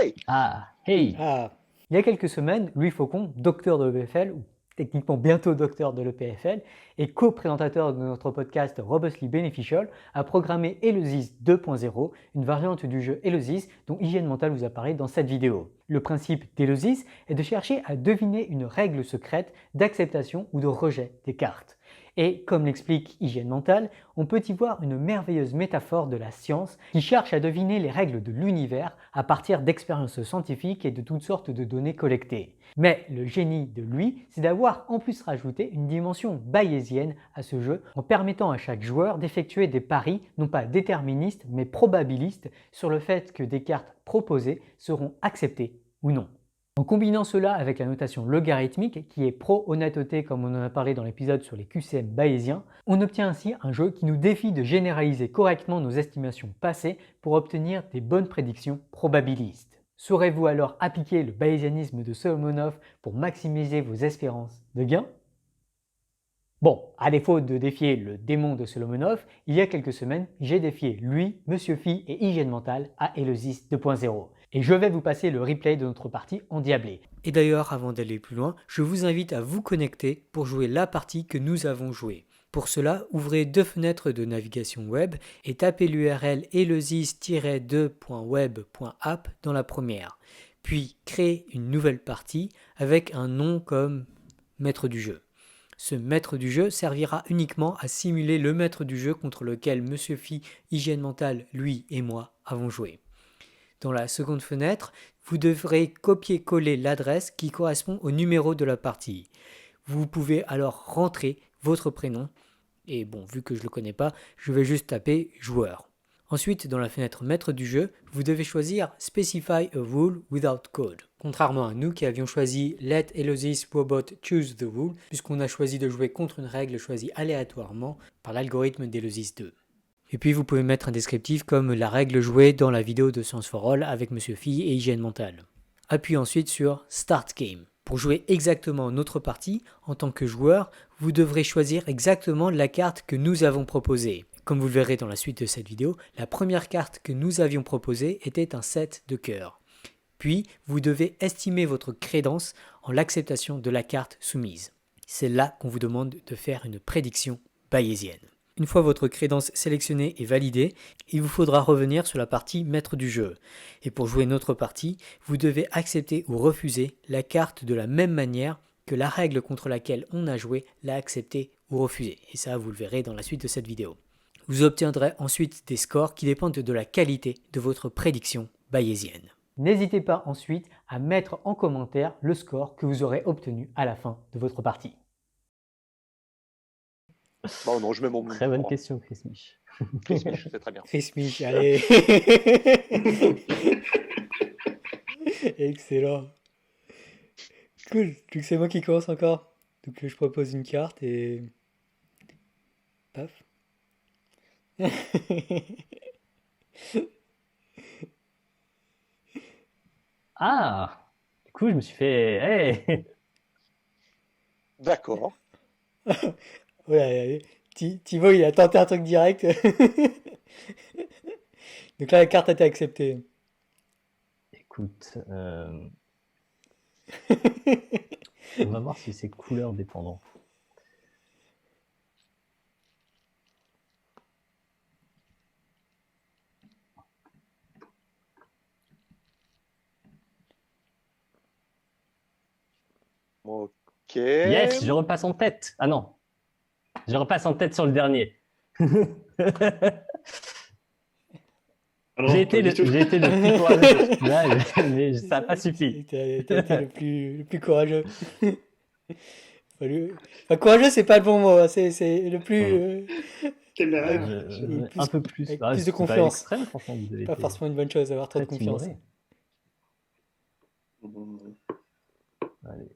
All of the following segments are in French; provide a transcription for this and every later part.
Hey! Hey! Ah, il y a quelques semaines, Louis Faucon, docteur de l'EPFL, ou techniquement bientôt docteur de l'EPFL, et co-présentateur de notre podcast Robustly Beneficial, a programmé Eleusis 2.0, une variante du jeu Eleusis dont Hygiène Mentale vous a parlé dans cette vidéo. Le principe d'Eleusis est de chercher à deviner une règle secrète d'acceptation ou de rejet des cartes. Et comme l'explique Hygiène Mentale, on peut y voir une merveilleuse métaphore de la science qui cherche à deviner les règles de l'univers à partir d'expériences scientifiques et de toutes sortes de données collectées. Mais le génie de lui, c'est d'avoir en plus rajouté une dimension bayésienne à ce jeu en permettant à chaque joueur d'effectuer des paris non pas déterministes mais probabilistes sur le fait que des cartes proposées seront acceptées ou non. En combinant cela avec la notation logarithmique qui est pro-honnêteté comme on en a parlé dans l'épisode sur les QCM bayésiens, on obtient ainsi un jeu qui nous défie de généraliser correctement nos estimations passées pour obtenir des bonnes prédictions probabilistes. Saurez-vous alors appliquer le bayésianisme de Solomonov pour maximiser vos espérances de gain? Bon, à défaut de défier le démon de Solomonov, il y a quelques semaines, j'ai défié lui, Monsieur Phi et Hygiène Mentale à Eleusis 2.0. Et je vais vous passer le replay de notre partie endiablée. Et d'ailleurs, avant d'aller plus loin, je vous invite à vous connecter pour jouer la partie que nous avons jouée. Pour cela, ouvrez deux fenêtres de navigation web et tapez l'URL eleusis-2.web.app dans la première. Puis créez une nouvelle partie avec un nom comme maître du jeu. Ce maître du jeu servira uniquement à simuler le maître du jeu contre lequel Monsieur Phi, Hygiène Mentale, lui et moi avons joué. Dans la seconde fenêtre, vous devrez copier-coller l'adresse qui correspond au numéro de la partie. Vous pouvez alors rentrer votre prénom, et bon, vu que je ne le connais pas, je vais juste taper joueur. Ensuite, dans la fenêtre maître du jeu, vous devez choisir Specify a rule without code. Contrairement à nous qui avions choisi Let Eleusis Robot choose the rule, puisqu'on a choisi de jouer contre une règle choisie aléatoirement par l'algorithme d'Eleusis 2. Et puis vous pouvez mettre un descriptif comme la règle jouée dans la vidéo de Science for All avec Monsieur Phi et Hygiène Mentale. Appuyez ensuite sur Start Game. Pour jouer exactement notre partie, en tant que joueur, vous devrez choisir exactement la carte que nous avons proposée. Comme vous le verrez dans la suite de cette vidéo, la première carte que nous avions proposée était un 7 de cœur. Puis, vous devez estimer votre crédence en l'acceptation de la carte soumise. C'est là qu'on vous demande de faire une prédiction bayésienne. Une fois votre crédence sélectionnée et validée, il vous faudra revenir sur la partie maître du jeu. Et pour jouer notre partie, vous devez accepter ou refuser la carte de la même manière que la règle contre laquelle on a joué l'a acceptée ou refusée. Et ça, vous le verrez dans la suite de cette vidéo. Vous obtiendrez ensuite des scores qui dépendent de la qualité de votre prédiction bayésienne. N'hésitez pas ensuite à mettre en commentaire le score que vous aurez obtenu à la fin de votre partie. Bon, non, je mets mon... Très bonne question, Chris Mich. Chris Mich, c'est très bien. Chris Mich, allez. Excellent. Cool, donc c'est moi qui commence encore. Donc je propose une carte et... Paf. Ah! Du coup, je me suis fait... Hey! D'accord. Ouais, Thibaut, il a tenté un truc direct. Donc là, la carte a été acceptée. Écoute, on va voir si c'est couleur dépendant. Ok. Yes, je repasse en tête. Ah non, je repasse en tête sur le dernier. J'ai été le plus courageux, mais ça n'a pas suffi. T'as été le plus courageux. Enfin, courageux, c'est pas le bon mot. Hein. C'est le plus. Un peu plus. Avec Ah, plus de c'est pas confiance. extrême, franchement. Vous avez Pas été forcément une bonne chose d'avoir trop de très confiance. timoré. Allez.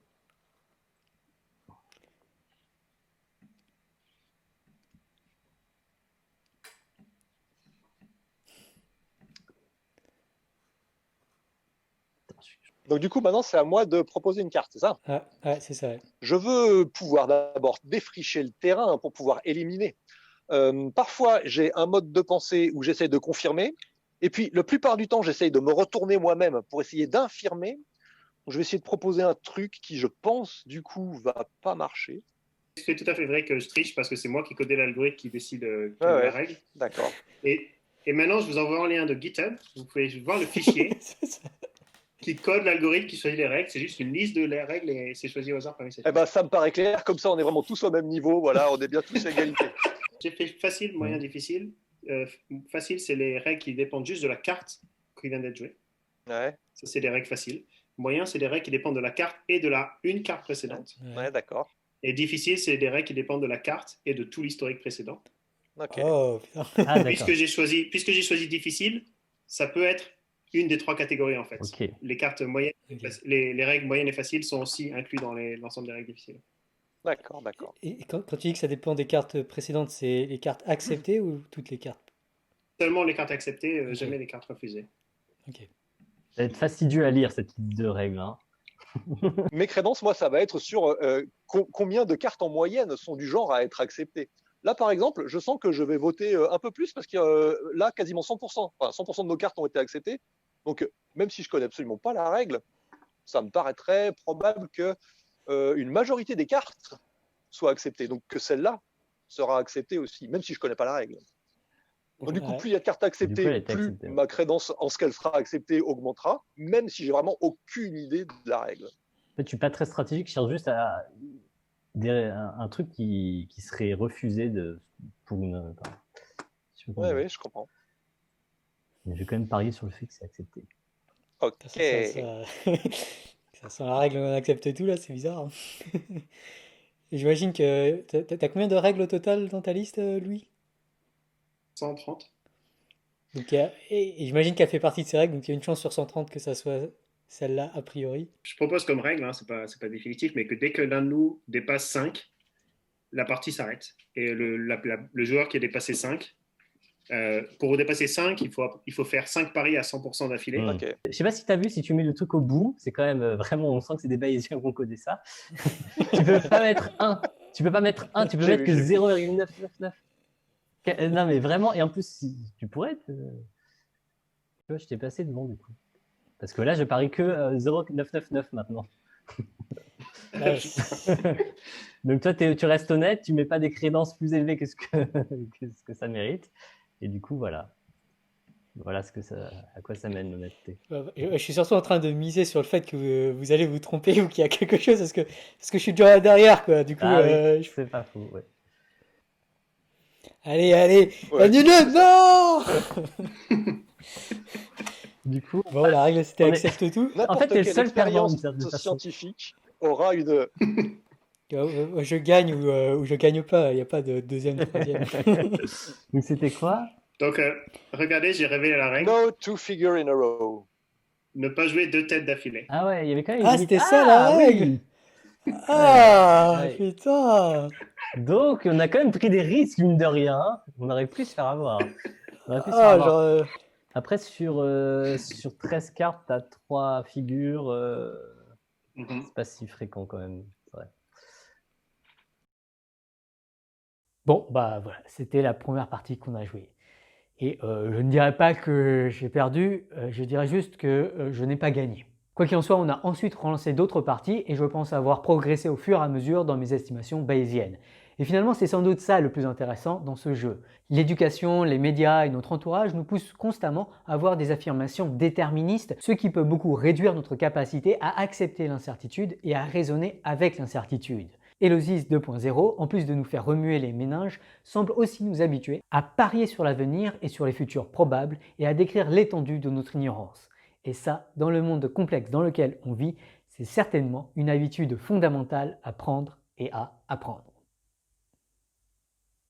Donc du coup, maintenant, c'est à moi de proposer une carte, c'est ça? Ah, ouais, c'est ça. Ouais. Je veux pouvoir d'abord défricher le terrain pour pouvoir éliminer. Parfois, j'ai un mode de pensée où j'essaie de confirmer, Et puis, la plupart du temps, j'essaye de me retourner moi-même pour essayer d'infirmer. Je vais essayer de proposer un truc qui, je pense, du coup, va pas marcher. C'est tout à fait vrai que je triche parce que c'est moi qui codais l'algorithme qui décide quelle est la règle. D'accord. Et maintenant, je vous envoie un lien de GitHub. Vous pouvez voir le fichier qui code l'algorithme qui choisit les règles. C'est juste une liste de les règles et c'est choisi au hasard parmi ces Eh ben, ça me paraît clair. Comme ça, on est vraiment tous au même niveau. Voilà, on est bien tous à égalité. J'ai fait facile, moyen, difficile. Facile, c'est les règles qui dépendent juste de la carte qui vient d'être jouée. Ouais. Ça, c'est des règles faciles. Moyen, c'est des règles qui dépendent de la carte et de une carte précédente. Ouais, d'accord. Et difficile, c'est des règles qui dépendent de la carte et de tout l'historique précédent. Ok. Oh, putain. Ah, Puisque j'ai choisi difficile, ça peut être une des 3 catégories en fait. Ok. Les cartes moyennes, Ok. les règles moyennes et faciles sont aussi inclus dans l'ensemble des règles difficiles. D'accord, d'accord. Et quand tu dis que ça dépend des cartes précédentes, c'est les cartes acceptées ou toutes les cartes? Seulement les cartes acceptées, Ok. jamais les cartes refusées. Ok. Ça va être fastidieux à lire cette liste de règles. Hein. Mes crédences, moi, ça va être sur combien de cartes en moyenne sont du genre à être acceptées. Là, par exemple, je sens que je vais voter un peu plus parce que là, quasiment 100%, enfin, 100% de nos cartes ont été acceptées. Donc, même si je connais absolument pas la règle, ça me paraîtrait probable que une majorité des cartes soient acceptées. Donc, que celle-là sera acceptée aussi, même si je connais pas la règle. Donc, du coup, Ouais. plus il y a de cartes Du coup, acceptées, elle a été plus acceptée, ouais. ma crédence en ce qu'elle sera acceptée augmentera, même si j'ai vraiment aucune idée de la règle. En fait, je suis pas très stratégique, je cherche juste un truc qui serait refusé pour une. Enfin, je sais pas comment Oui, dire. oui, je comprends. Mais je vais quand même parier sur le fait que c'est accepté. Ok. Ça sent la règle, on accepte tout là, c'est bizarre. Et j'imagine que t'as combien de règles au total dans ta liste, Louis? 130. Donc, et j'imagine qu'elle fait partie de ces règles, donc il y a une chance sur 130 que ça soit celle-là a priori. Je propose comme règle, hein, c'est pas définitif, mais que dès que l'un de nous dépasse 5, la partie s'arrête. Et le joueur qui a dépassé 5, pour dépasser 5, il faut faire 5 paris à 100% d'affilée. Mm. Ok. Je sais pas si tu as vu, si tu mets le truc au bout, c'est quand même vraiment, on sent que c'est des Bayésiens qui ont codé ça. Tu peux pas mettre 1. Tu peux pas mettre 1, tu peux J'ai mettre vu, que j'ai vu. 0,999. Non, mais vraiment, et en plus, si tu pourrais. Tu vois, je t'ai passé devant du coup. Parce que là, je parie que 0,999 maintenant. Ouais. Donc toi, tu restes honnête, tu mets pas des crédences plus élevées que ce que ça mérite. Et du coup, voilà. Voilà à quoi ça mène l'honnêteté. Je suis surtout en train de miser sur le fait que vous allez vous tromper ou qu'il y a quelque chose parce que je suis déjà derrière quoi. Du coup, Ah oui, c'est pas faux. Ouais. allez, Ouais. annule-le, non! Du coup, Bon, la règle c'était on est- accepte tout. N'importe fait, t'es le quelle seul perdant, expérience d'une certaine façon. scientifique aura une. Je gagne ou je gagne pas, il n'y a pas de deuxième, troisième. donc c'était quoi? Donc, regardez, j'ai révélé la règle. No two figure in a row. Ne pas jouer 2 têtes d'affilée. Ah ouais, il y avait quand même une Ah, limite. c'était ça, la oui. règle. Ah, Ouais. putain! Donc, on a quand même pris des risques, mine de rien. Hein. On aurait pu se faire avoir. On aurait pu se faire Ah, avoir. genre. Après, sur 13 cartes, t'as 3 figures. Mhm. C'est pas si fréquent quand même. C'est vrai. Bon, bah voilà, c'était la première partie qu'on a jouée. Et je ne dirais pas que j'ai perdu, je dirais juste que je n'ai pas gagné. Quoi qu'il en soit, on a ensuite relancé d'autres parties et je pense avoir progressé au fur et à mesure dans mes estimations bayésiennes. Et finalement, c'est sans doute ça le plus intéressant dans ce jeu. L'éducation, les médias et notre entourage nous poussent constamment à avoir des affirmations déterministes, ce qui peut beaucoup réduire notre capacité à accepter l'incertitude et à raisonner avec l'incertitude. Elosis 2.0, en plus de nous faire remuer les méninges, semble aussi nous habituer à parier sur l'avenir et sur les futurs probables et à décrire l'étendue de notre ignorance. Et ça, dans le monde complexe dans lequel on vit, c'est certainement une habitude fondamentale à prendre et à apprendre.